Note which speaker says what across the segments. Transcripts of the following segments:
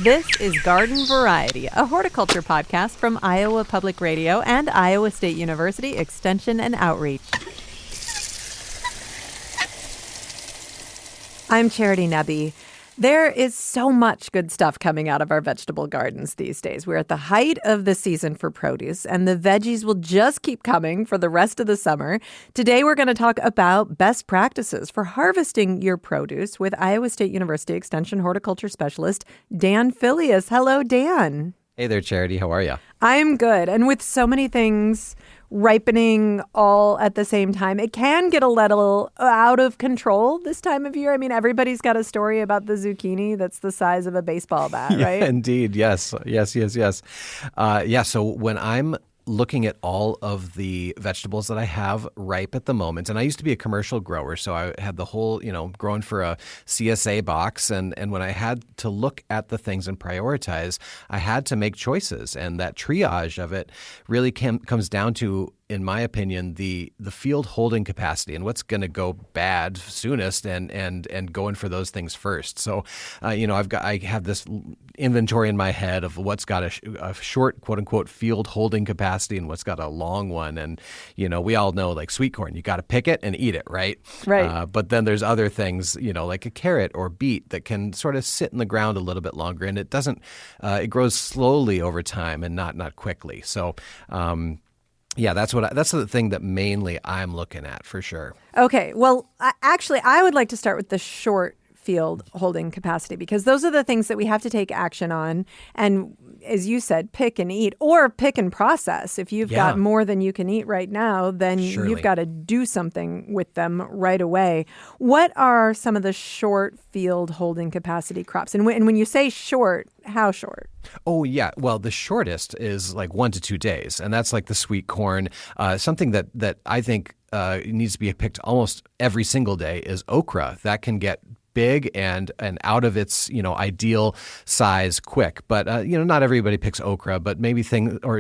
Speaker 1: This is Garden Variety, a horticulture podcast from Iowa Public Radio and Iowa State University Extension and Outreach. I'm Charity Nebby. There is so much good stuff coming out of our vegetable gardens these days. We're at the height of the season for produce, and the veggies will just keep coming for the rest of the summer. Today, we're going to talk about best practices for harvesting your produce with Iowa State University Extension horticulture specialist Dan Filius. Hello, Dan.
Speaker 2: Hey there, Charity. How are you?
Speaker 1: I'm good. And with so many things ripening all at the same time, it can get a little out of control this time of year. I mean, everybody's got a story about the zucchini that's the size of a baseball bat, right?
Speaker 2: Yeah, indeed. Yes. So when I'm looking at all of the vegetables that I have ripe at the moment, and I used to be a commercial grower, so I had the whole, growing for a CSA box, and when I had to look at the things and prioritize, I had to make choices, and that triage of it really comes down to, in my opinion, the field holding capacity and what's going to go bad soonest, and going for those things first. So, I have this inventory in my head of what's got a short, quote unquote, field holding capacity and what's got a long one. And, we all know, like sweet corn, you got to pick it and eat it, right?
Speaker 1: Right.
Speaker 2: But then there's other things, like a carrot or beet that can sort of sit in the ground a little bit longer, and it doesn't, it grows slowly over time and not quickly. So, yeah, that's the thing that mainly I'm looking at for sure.
Speaker 1: Okay. Well, I would like to start with the short field holding capacity, because those are the things that we have to take action on. And as you said, pick and eat, or pick and process. If you've got more than you can eat right now, then you've got to do something with them right away. What are some of the short field holding capacity crops? And when you say short, how short?
Speaker 2: Oh, yeah. Well, the shortest is like 1 to 2 days, and that's like the sweet corn. Something that I think needs to be picked almost every single day is okra. That can get big and out of its ideal size quick, but not everybody picks okra, but maybe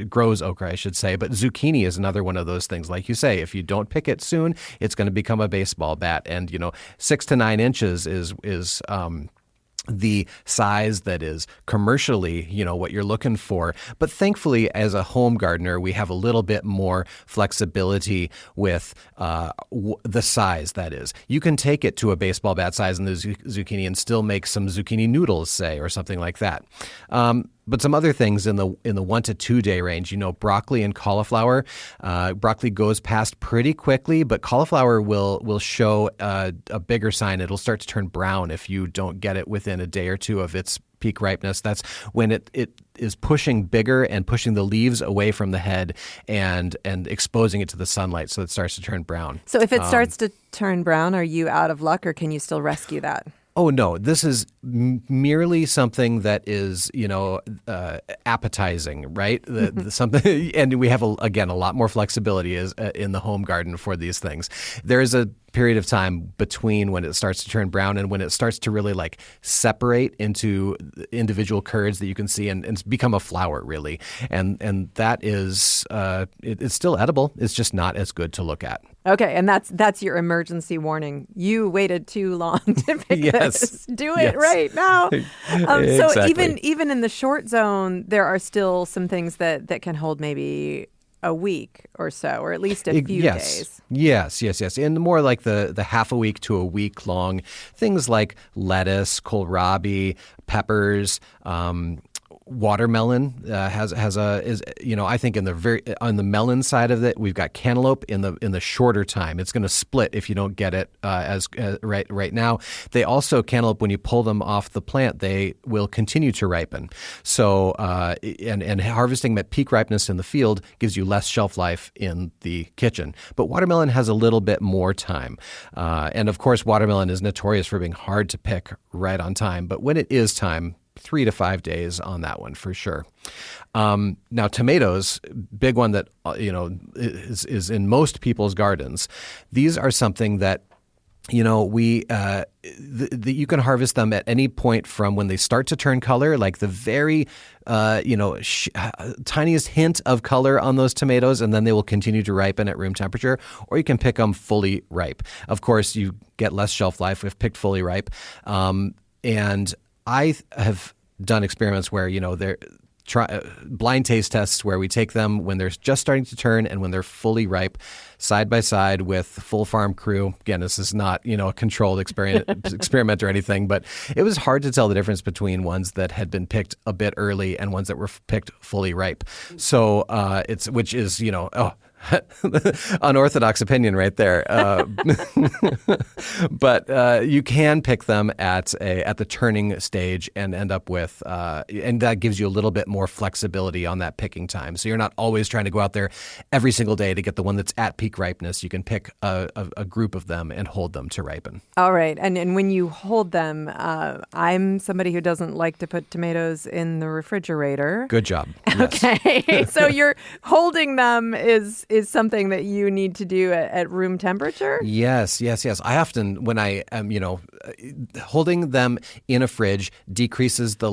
Speaker 2: grows okra, I should say. But zucchini is another one of those things. Like you say, if you don't pick it soon, it's going to become a baseball bat, and 6 to 9 inches is the size that is commercially, what you're looking for. But thankfully, as a home gardener, we have a little bit more flexibility with the size that is. You can take it to a baseball bat size in the zucchini and still make some zucchini noodles, say, or something like that. But some other things in the 1 to 2 day range, broccoli and cauliflower. Broccoli goes past pretty quickly, but cauliflower will show a bigger sign. It'll start to turn brown if you don't get it within a day or two of its peak ripeness. That's when it is pushing bigger and pushing the leaves away from the head and exposing it to the sunlight, so it starts to turn brown.
Speaker 1: So if it starts to turn brown, are you out of luck, or can you still rescue that?
Speaker 2: Oh, no, this is merely something that is, appetizing, right? Something, and we have, a lot more flexibility in the home garden for these things. There is a period of time between when it starts to turn brown and when it starts to really separate into individual curds that you can see and become a flower, really. And that is, it's still edible. It's just not as good to look at.
Speaker 1: Okay, and that's your emergency warning. You waited too long to pick this. Do it right now.
Speaker 2: Exactly.
Speaker 1: So even in the short zone, there are still some things that can hold maybe a week or so, or at least a few days.
Speaker 2: Yes. And more like the half a week to a week long things like lettuce, kohlrabi, peppers, watermelon I think on the melon side of it, we've got cantaloupe in the shorter time. It's going to split if you don't get it right now. They also, cantaloupe, when you pull them off the plant, they will continue to ripen. So and harvesting at peak ripeness in the field gives you less shelf life in the kitchen. But watermelon has a little bit more time, and of course, watermelon is notorious for being hard to pick right on time. But when it is time, 3 to 5 days on that one for sure. Now, tomatoes, big one that is in most people's gardens. These are something that you can harvest them at any point from when they start to turn color, like the very, tiniest hint of color on those tomatoes, and then they will continue to ripen at room temperature, or you can pick them fully ripe. Of course, you get less shelf life if picked fully ripe. And I have done experiments where, they're blind taste tests where we take them when they're just starting to turn and when they're fully ripe, side by side with full farm crew. Again, this is not, a controlled experiment or anything, but it was hard to tell the difference between ones that had been picked a bit early and ones that were picked fully ripe. So which is, unorthodox opinion right there. But you can pick them at the turning stage and end up with, and that gives you a little bit more flexibility on that picking time. So you're not always trying to go out there every single day to get the one that's at peak ripeness. You can pick a group of them and hold them to ripen.
Speaker 1: All right. And when you hold them, I'm somebody who doesn't like to put tomatoes in the refrigerator.
Speaker 2: Good job.
Speaker 1: Okay.
Speaker 2: Yes.
Speaker 1: So you're holding them is something that you need to do at room temperature? Yes.
Speaker 2: I often, when I am, holding them in a fridge decreases the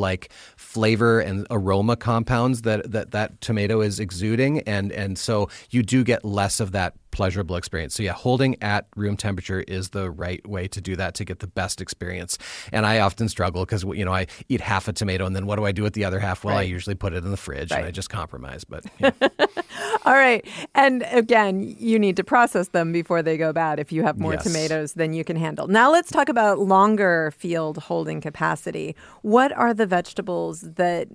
Speaker 2: flavor and aroma compounds that tomato is exuding. And so you do get less of that pleasurable experience. So holding at room temperature is the right way to do that to get the best experience. And I often struggle because, I eat half a tomato and then what do I do with the other half? Well, I usually put it in the fridge and I just compromise. But
Speaker 1: All right. And again, you need to process them before they go bad if you have more tomatoes than you can handle. Now let's talk about longer field holding capacity. What are the vegetables that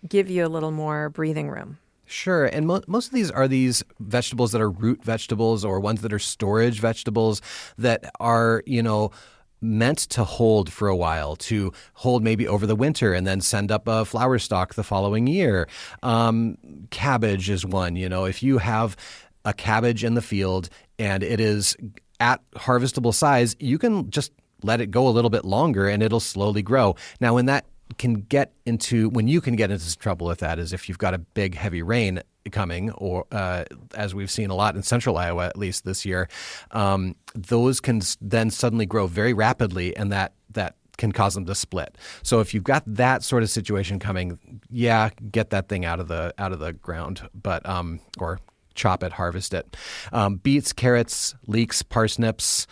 Speaker 1: give you a little more breathing room?
Speaker 2: Sure. And most of these are these vegetables that are root vegetables or ones that are storage vegetables that are, meant to hold for a while, to hold maybe over the winter and then send up a flower stalk the following year. Cabbage is one. If you have a cabbage in the field and it is at harvestable size, you can just let it go a little bit longer and it'll slowly grow. Now, when you can get into trouble with that is if you've got a big heavy rain coming, or as we've seen a lot in central Iowa, at least this year, those can then suddenly grow very rapidly, and that can cause them to split. So if you've got that sort of situation coming, get that thing out of the ground, but or chop it, harvest it. Beets, carrots, leeks, parsnips.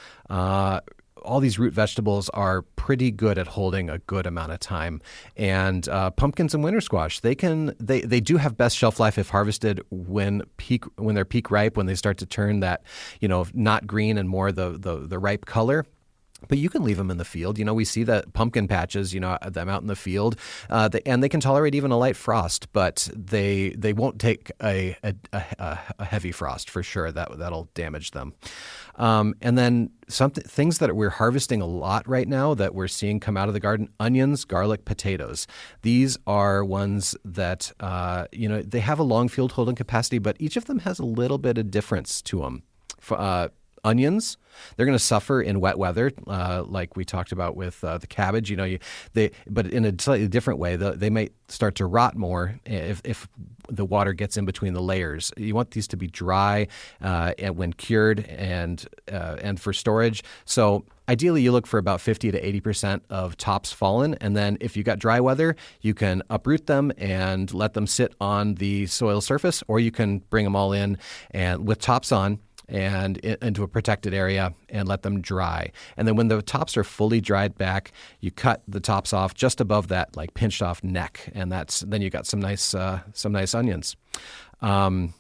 Speaker 2: All these root vegetables are pretty good at holding a good amount of time. And pumpkins and winter squash, they do have best shelf life if harvested when they're peak ripe, when they start to turn that, not green and more the ripe color. But you can leave them in the field. We see that pumpkin patches, them out in the field, and they can tolerate even a light frost, but they won't take a heavy frost for sure. That'll damage them. And then things that we're harvesting a lot right now that we're seeing come out of the garden: onions, garlic, potatoes. These are ones that they have a long field holding capacity, but each of them has a little bit of difference to them. Onions, they're going to suffer in wet weather, like we talked about with the cabbage. But in a slightly different way. They might start to rot more if the water gets in between the layers. You want these to be dry when cured and for storage. So ideally, you look for about 50 to 80% of tops fallen, and then if you got dry weather, you can uproot them and let them sit on the soil surface, or you can bring them all in and with tops on and into a protected area and let them dry. And then when the tops are fully dried back, you cut the tops off just above that pinched off neck, and then you got some nice onions.
Speaker 1: I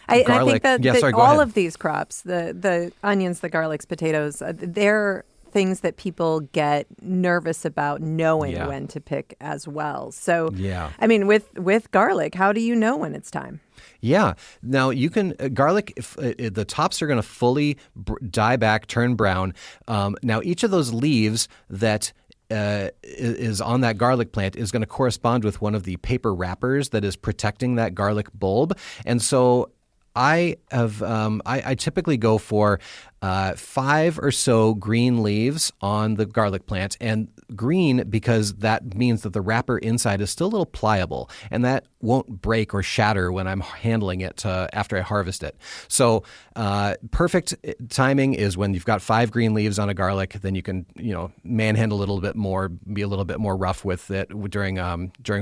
Speaker 1: think that all of these crops, the onions, the garlics, potatoes, they're things that people get nervous about knowing when to pick as well. So, with garlic, how do you know when it's time?
Speaker 2: Yeah. Now you can garlic. If the tops are going to fully die back, turn brown. Now each of those leaves that is on that garlic plant is going to correspond with one of the paper wrappers that is protecting that garlic bulb, and so I typically go for 5 or so green leaves on the garlic plant, and green because that means that the wrapper inside is still a little pliable, and that won't break or shatter when I'm handling it after I harvest it. So perfect timing is when you've got 5 green leaves on a garlic. Then you can manhandle a little bit more, be a little bit more rough with it during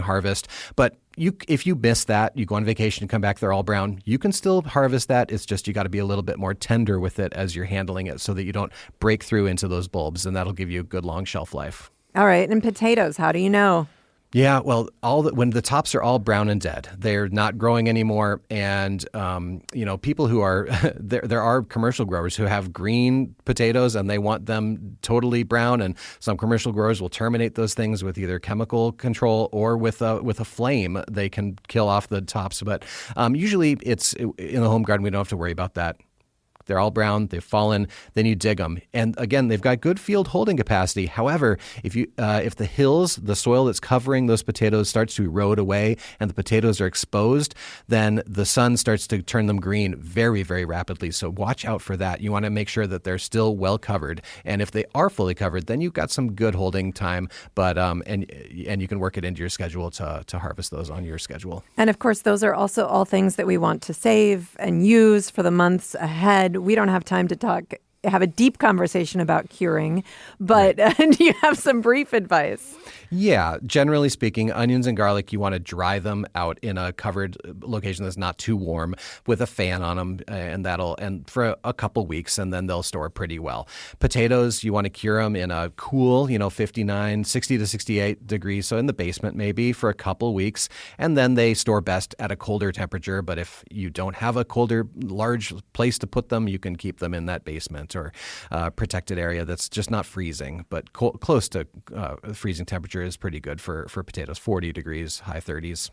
Speaker 2: harvest. But if you miss that, you go on vacation and come back, they're all brown, you can still harvest that. It's just you got to be a little bit more tender with it as you're handling it so that you don't break through into those bulbs, and that'll give you a good long shelf life.
Speaker 1: All right. And potatoes, how do you know?
Speaker 2: Yeah, well, when the tops are all brown and dead, they're not growing anymore. And people who are there are commercial growers who have green potatoes and they want them totally brown. And some commercial growers will terminate those things with either chemical control or with a flame. They can kill off the tops. But usually, it's in the home garden. We don't have to worry about that. They're all brown, they've fallen, then you dig them. And again, they've got good field holding capacity. However, if the hills, the soil that's covering those potatoes starts to erode away and the potatoes are exposed, then the sun starts to turn them green very, very rapidly. So watch out for that. You want to make sure that they're still well covered. And if they are fully covered, then you've got some good holding time. But and you can work it into your schedule to harvest those on your schedule.
Speaker 1: And of course, those are also all things that we want to save and use for the months ahead. We don't have time to have a deep conversation about curing, but do you have some brief advice?
Speaker 2: Yeah, generally speaking, onions and garlic, you want to dry them out in a covered location that's not too warm with a fan on them, and for a couple weeks, and then they'll store pretty well. Potatoes, you want to cure them in a cool, 60 to 68 degrees, so in the basement maybe for a couple weeks, and then they store best at a colder temperature. But if you don't have a colder, large place to put them, you can keep them in that basement or protected area that's just not freezing, but close to freezing temperature is pretty good for potatoes, 40 degrees, high 30s.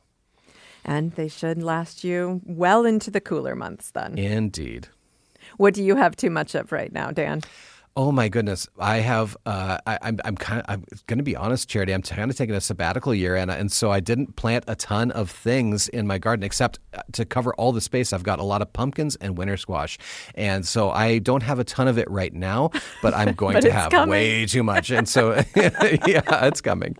Speaker 1: And they should last you well into the cooler months then.
Speaker 2: Indeed.
Speaker 1: What do you have too much of right now, Dan?
Speaker 2: Oh my goodness! I have. I'm going to be honest, Charity. I'm kind of taking a sabbatical year, and so I didn't plant a ton of things in my garden except to cover all the space. I've got a lot of pumpkins and winter squash, and so I don't have a ton of it right now. But I'm going to have way too much, and so yeah, it's coming.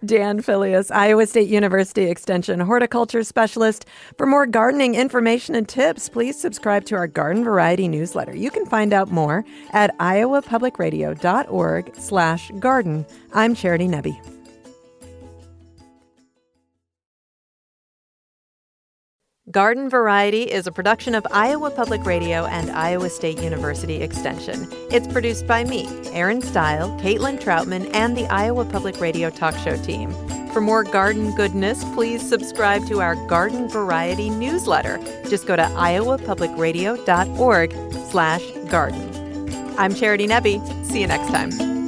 Speaker 1: Dan Filius, Iowa State University Extension horticulture specialist. For more gardening information and tips, please subscribe to our Garden Variety newsletter. You can find out more at iowapublicradio.org/garden. I'm Charity Nebbe. Garden Variety is a production of Iowa Public Radio and Iowa State University Extension. It's produced by me, Erin Stile, Caitlin Troutman, and the Iowa Public Radio talk show team. For more garden goodness, please subscribe to our Garden Variety newsletter. Just go to iowapublicradio.org/garden. I'm Charity Nebbe. See you next time.